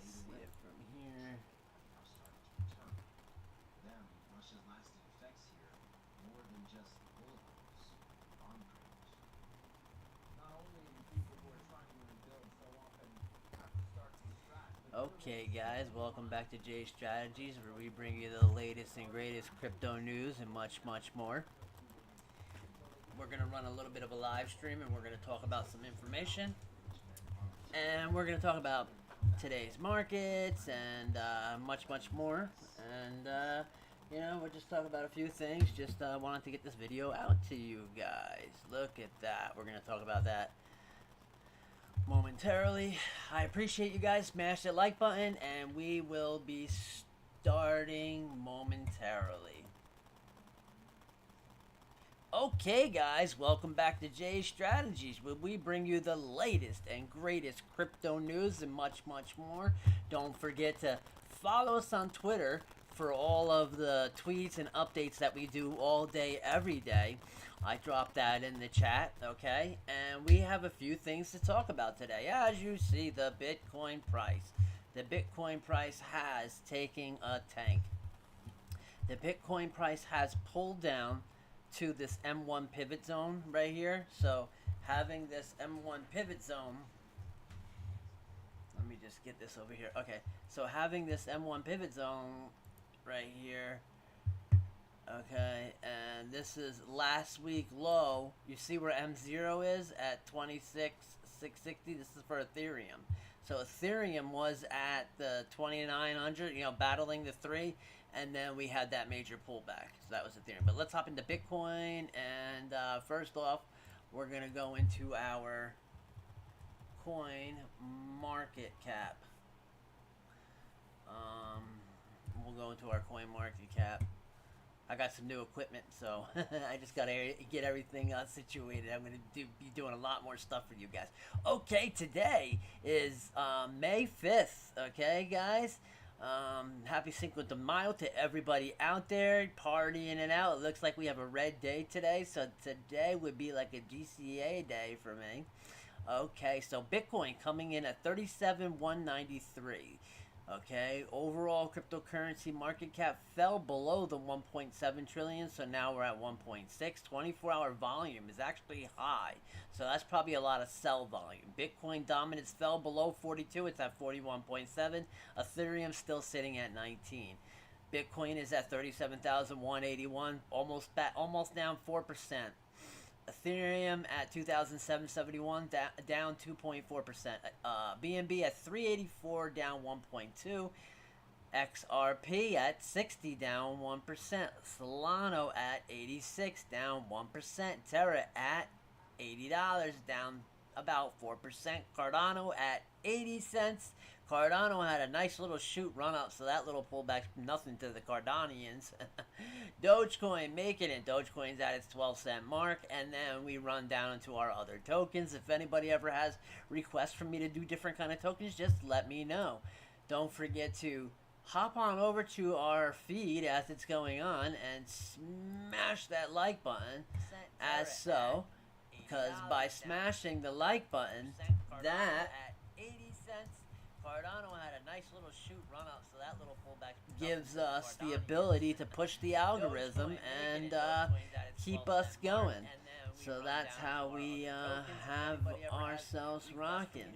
see it from here. Okay guys, welcome back to J Strategies, where we bring you the latest and greatest crypto news and much more. We're going to run a little bit of a live stream, and we're going to talk about some information, and we're going to talk about today's markets and much more. And you know, we'll just talk about a few things. Just wanted to get this video out to you guys. Look at that. We're going to talk about that momentarily. I appreciate you guys. Smash that like button, and we will be starting momentarily. Okay guys, welcome back to J Strategies, where we bring you the latest and greatest crypto news and much more. Don't forget to follow us on Twitter for all of the tweets and updates that we do all day, every day. I dropped that in the chat, okay? And we have a few things to talk about today. As you see, the Bitcoin price. The Bitcoin price has taken a tank. The Bitcoin price has pulled down to this M1 pivot zone right here. So having this M1 pivot zone, let me just get this over here. Okay, so having this M1 pivot zone right here, okay, and this is last week low. You see where M0 is at 26,660. This is for Ethereum. So Ethereum was at the 2900, you know, battling the 3, and then we had that major pullback. So that was Ethereum. But let's hop into Bitcoin, and first off, we're going to go into our coin market cap. We'll go into our coin market cap. I got some new equipment, so I just got to get everything situated. I'm going to be doing a lot more stuff for you guys. Okay, today is May 5th, okay, guys? Happy Cinco de Mayo to everybody out there partying it out. It looks like we have a red day today, so today would be like a GCA day for me. Okay, so Bitcoin coming in at 37,193. Okay, overall cryptocurrency market cap fell below the 1.7 trillion, so now we're at 1.6. 24-hour volume is actually high, so that's probably a lot of sell volume. Bitcoin dominance fell below 42, it's at 41.7. Ethereum still sitting at 19. Bitcoin is at 37,181, almost down 4%. Ethereum at 2,771, down 2.4%. BNB at 384, down 1.2. XRP at 60, down 1%. Solana at 86, down 1%. Terra at $80, down about 4%. Cardano at 80 cents. Cardano had a nice little shoot run up, so that little pullback's nothing to the Cardanians. Dogecoin making it. Dogecoin's at its 12-cent mark, and then we run down into our other tokens. If anybody ever has requests for me to do different kind of tokens, just let me know. Don't forget to hop on over to our feed as it's going on and smash that like button as so, because by smashing the like button, that Cardano had a nice little shoot run up, so that little pullback gives us the ability to push the algorithm and keep us going. So that's how we have ourselves rocking.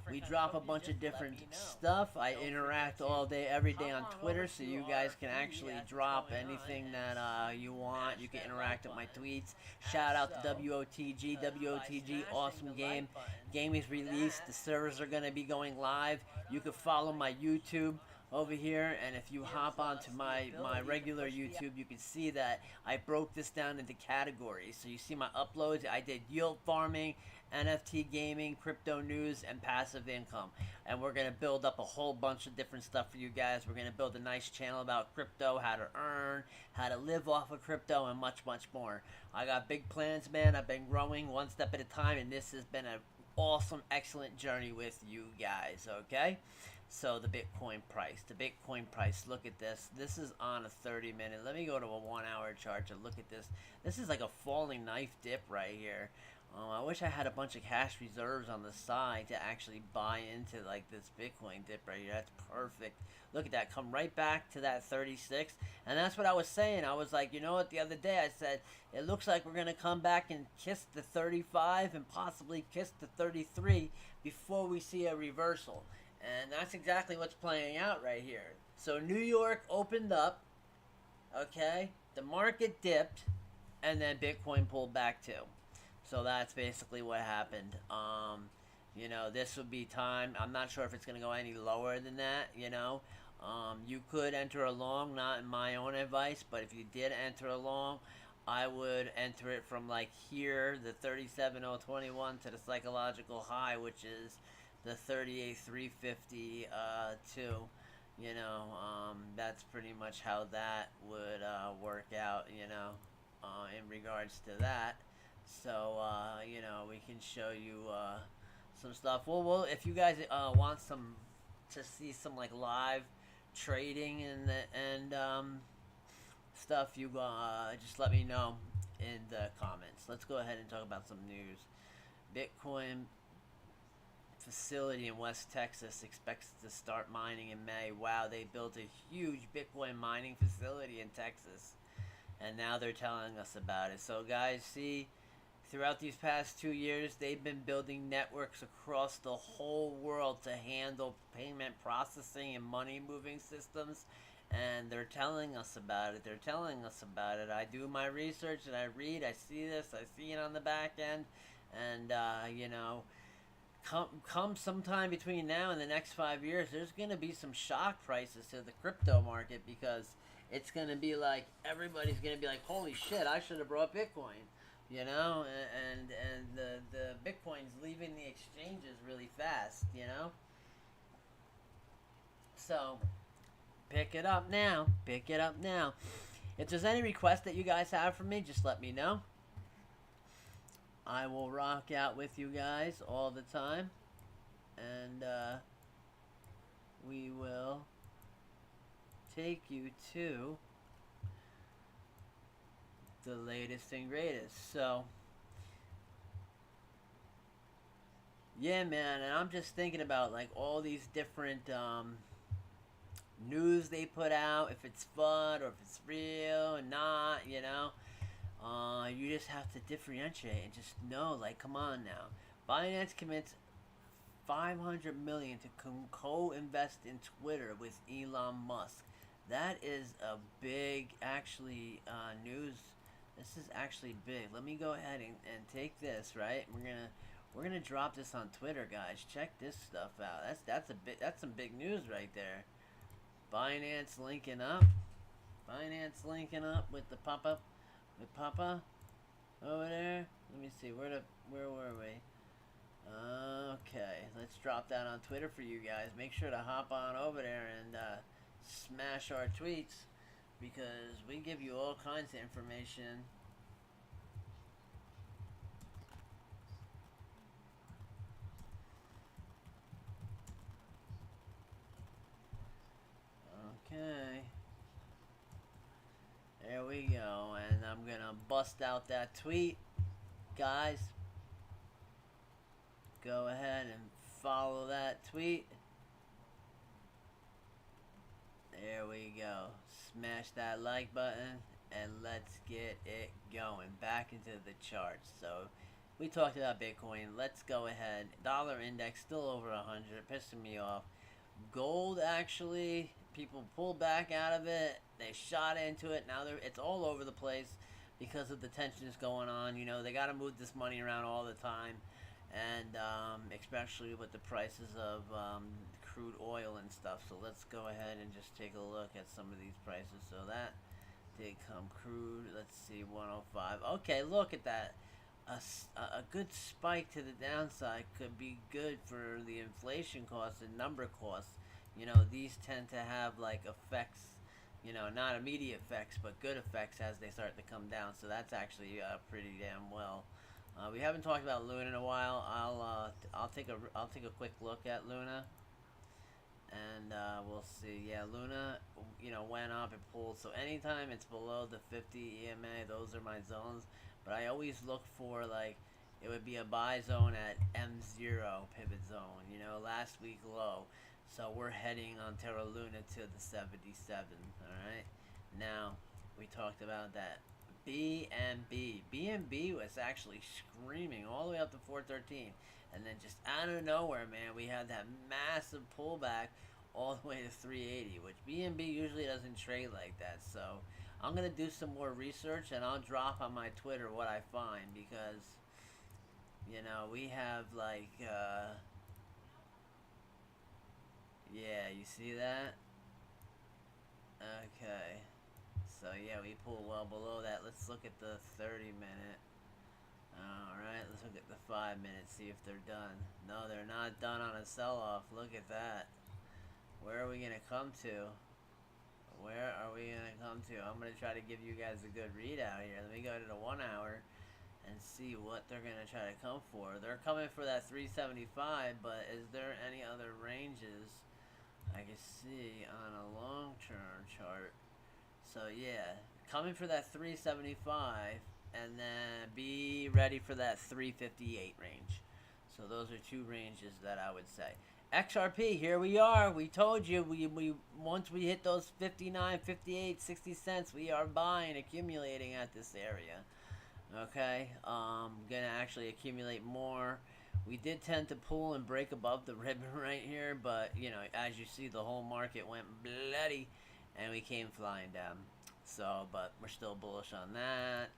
We drop a bunch of different stuff. I interact all day, every day on Twitter, so you guys can actually drop anything that you want. You can interact with my tweets. Shout out to WOTG. WOTG, awesome game. Game is released. The servers are going to be going live. You can follow my YouTube over here, and if you hop onto my regular YouTube, you can see that I broke this down into categories. So you see my uploads. I did yield farming, NFT gaming, crypto news, and passive income. And we're going to build up a whole bunch of different stuff for you guys. We're going to build a nice channel about crypto, how to earn, how to live off of crypto, and much more. I got big plans, man. I've been growing one step at a time, and this has been an awesome, excellent journey with you guys, okay? So the Bitcoin price, look at this. This is on a 30-minute. Let me go to a 1-hour chart to look at this. This is like a falling knife dip right here. I wish I had a bunch of cash reserves on the side to actually buy into like this Bitcoin dip right here. That's perfect. Look at that, come right back to that 36, and that's what I was saying. I was like, you know what? The other day I said it looks like we're gonna come back and kiss the 35 and possibly kiss the 33 before we see a reversal, and that's exactly what's playing out right here. So New York opened up, okay, the market dipped, and then Bitcoin pulled back too. So that's basically what happened. This would be time. I'm not sure if it's going to go any lower than that, You could enter a long, not in my own advice, but if you did enter a long, I would enter it from like here, the 37,021 to the psychological high, which is the 38,350 too. That's pretty much how that would work out, in regards to that. So, we can show you some stuff. Well, if you guys want to see some like live trading and stuff, you just let me know in the comments. Let's go ahead and talk about some news. Bitcoin facility in West Texas expects to start mining in May. Wow, they built a huge Bitcoin mining facility in Texas, and now they're telling us about it. So guys, see, throughout these past 2 years, they've been building networks across the whole world to handle payment processing and money moving systems, and they're telling us about it. I do my research and I read, I see this, I see it on the back end, and come sometime between now and the next 5 years, there's going to be some shock prices to the crypto market, because it's going to be like, everybody's going to be like, holy shit, I should have brought Bitcoin, and the Bitcoin's leaving the exchanges really fast, So, pick it up now. If there's any requests that you guys have for me, just let me know. I will rock out with you guys all the time, and we will take you to the latest and greatest. So, yeah, man, and I'm just thinking about like all these different news they put out, if it's FUD or if it's real or not, you just have to differentiate and just know, like, come on now. Binance commits $500 million to co-invest in Twitter with Elon Musk. That is a big, actually, news. This is actually big. Let me go ahead and take this, right? We're gonna drop this on Twitter, guys. Check this stuff out. That's some big news right there. Binance linking up with the Papa. With Papa over there. Let me see, where were we? Okay, let's drop that on Twitter for you guys. Make sure to hop on over there and smash our tweets, because we give you all kinds of information. Okay. There we go, and I'm gonna bust out that tweet, guys. Go ahead and follow that tweet. There we go. Smash that like button, and let's get it going back into the charts. So we talked about Bitcoin. Let's go ahead. Dollar index still over 100, pissing me off. Gold, actually, people pulled back out of it. They shot into it. Now it's all over the place because of the tensions going on. They got to move this money around all the time, and especially with the prices of crude oil and stuff. So let's go ahead and just take a look at some of these prices. So that did come crude. Let's see, 105. Okay, look at that. A good spike to the downside could be good for the inflation costs and number costs. These tend to have like effects, not immediate effects, but good effects as they start to come down. So that's actually pretty damn well. We haven't talked about Luna in a while. I'll take a quick look at Luna, and we'll see. Yeah, Luna, went up and pulled. So anytime it's below the 50 EMA, those are my zones. But I always look for like it would be a buy zone at M0 pivot zone. You know, last week low. So we're heading on Terra Luna to the 77. All right. Now we talked about that. BNB. BNB was actually screaming all the way up to 413, and then just out of nowhere, man, we had that massive pullback all the way to 380, which BNB usually doesn't trade like that. So I'm gonna do some more research, and I'll drop on my Twitter what I find, because you know we have like yeah, you see that? Okay. So yeah, we pull well below that. Let's look at the 30-minute. Alright, let's look at the 5-minute, see if they're done. No, they're not done on a sell-off. Look at that. Where are we going to come to? Where are we going to come to? I'm going to try to give you guys a good readout here. Let me go to the 1 hour and see what they're going to try to come for. They're coming for that 375, but is there any other ranges I can see on a long-term chart? So yeah, coming for that 375, and then be ready for that 358 range. So those are two ranges that I would say. XRP, here we are. We told you, we once we hit those 59, 58, 60 cents, we are buying, accumulating at this area. Okay, gonna actually accumulate more. We did tend to pull and break above the ribbon right here, but you know, as you see, the whole market went bloody, and we came flying down. So, but we're still bullish on that.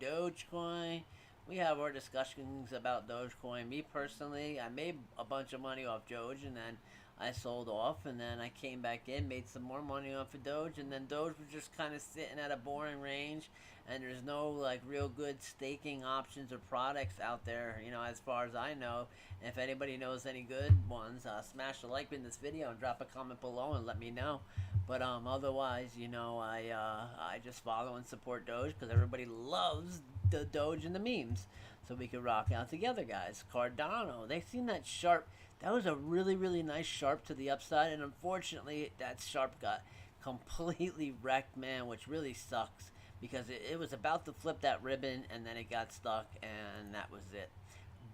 Dogecoin, we have our discussions about Dogecoin. Me personally, I made a bunch of money off Doge, and then I sold off, and then I came back in, made some more money off of Doge, and then Doge was just kind of sitting at a boring range, and there's no like real good staking options or products out there, you know, as far as I know. And if anybody knows any good ones, smash a like in this video and drop a comment below and let me know. But otherwise, you know, I just follow and support Doge because everybody loves the Doge and the memes, so we could rock out together, guys. Cardano, they seen that sharp. That was a really, really nice sharp to the upside, and unfortunately, that sharp got completely wrecked, man, which really sucks, because it was about to flip that ribbon, and then it got stuck, and that was it.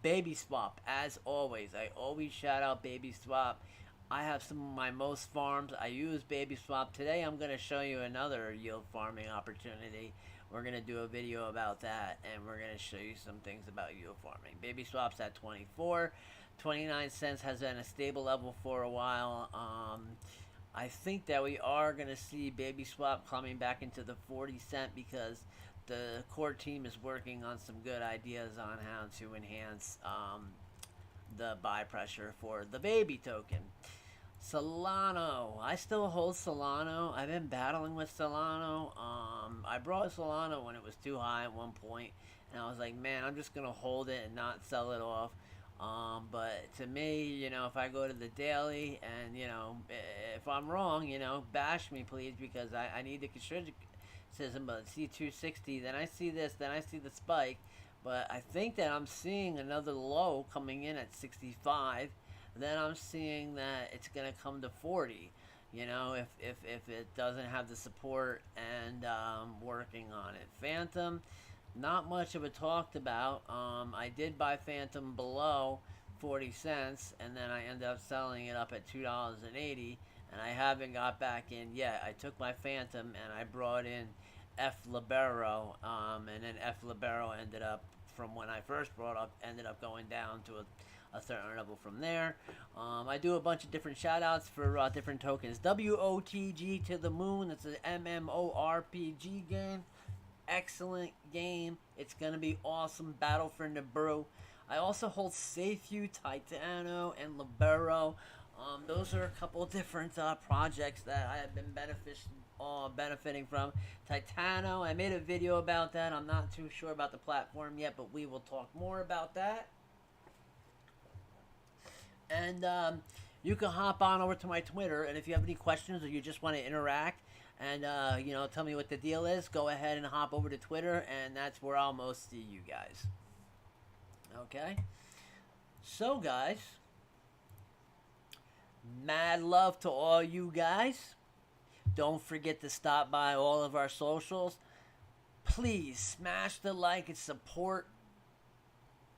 Baby Swap, as always, I always shout out Baby Swap. I have some of my most farms. I use Baby Swap. Today I'm going to show you another yield farming opportunity. We're going to do a video about that, and we're going to show you some things about yield farming. Baby Swap's at 24. 29 cents has been a stable level for a while. I think that we are going to see Baby Swap coming back into the 40-cent because the core team is working on some good ideas on how to enhance the buy pressure for the baby token. Solano, I still hold Solano. I've been battling with Solano. I brought Solano when it was too high at one point, and I was like, man, I'm just gonna hold it and not sell it off. But to me, you know, if I go to the daily, and you know, if I'm wrong, you know, bash me please, because I need the criticism. But C260, then I see this, then I see the spike, but I think that I'm seeing another low coming in at 65. Then I'm seeing that it's going to come to 40, you know, if it doesn't have the support, and working on it. Phantom, not much of it talked about. I did buy Phantom below 40 cents, and then I ended up selling it up at $2.80, and I haven't got back in yet. I took my Phantom and I brought in F Libero, and then F Libero ended up, from when I first brought up, ended up going down to a certain level from there. I do a bunch of different shout outs for different tokens. WOTG to the moon. It's an MMORPG game. Excellent game. It's going to be awesome. Battle for Nibiru. I also hold Safeview, Titano, and Libero. Those are a couple different projects that I have been benefiting from. Titano, I made a video about that. I'm not too sure about the platform yet, but we will talk more about that. And you can hop on over to my Twitter, and if you have any questions or you just want to interact and you know, tell me what the deal is, go ahead and hop over to Twitter, and that's where I'll most see you guys. Okay? So, guys, mad love to all you guys. Don't forget to stop by all of our socials. Please smash the like and support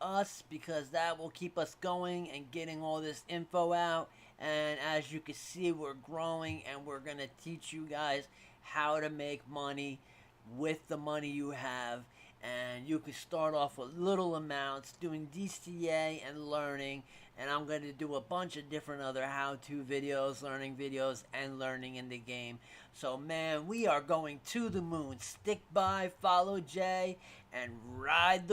us, because that will keep us going and getting all this info out. And as you can see, we're growing, and we're going to teach you guys how to make money with the money you have. And you can start off with little amounts doing DCA and learning. And I'm going to do a bunch of different other how-to videos, learning videos, and learning in the game. So, man, we are going to the moon. Stick by, follow Jay, and ride the